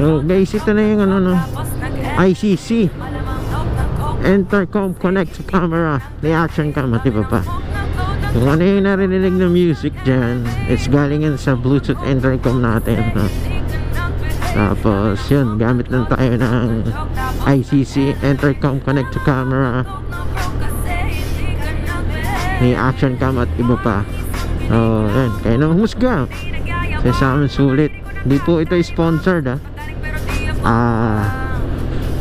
So guys, ito na yung ano, no, ICC Intercom Connect to Camera, reaction cam, at iba pa. Kung ano yung narinig na music dyan, it's galing yan sa Bluetooth intercom natin, no? Tapos yun, gamit lang tayo ng ICC Intercom Connect to Camera, reaction cam, at iba pa. So yun, kaya na humusga. So sa amin sulit. Hindi po ito sponsored,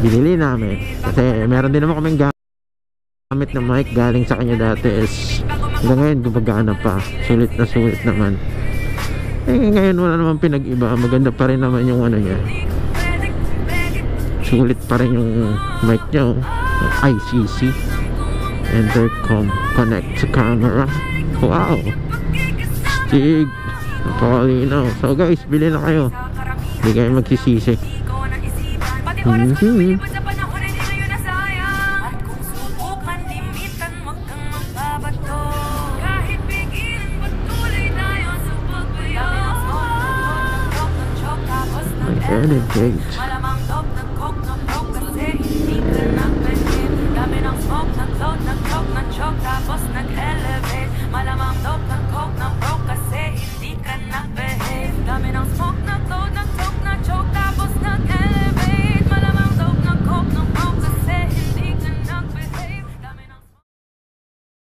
binili namin kasi meron din naman kaming gamit na mic galing sa kanya dati, is hanggang ngayon gumagana pa, sulit na sulit naman. Ngayon wala naman pinag-iba, maganda pa rin naman yung ano niya, sulit pa rin yung mic niya, ICC Intercom Connect to Camera. Wow, stig, napakalinaw. So guys, bili na kayo, hindi kayo magsisisi. Edit date.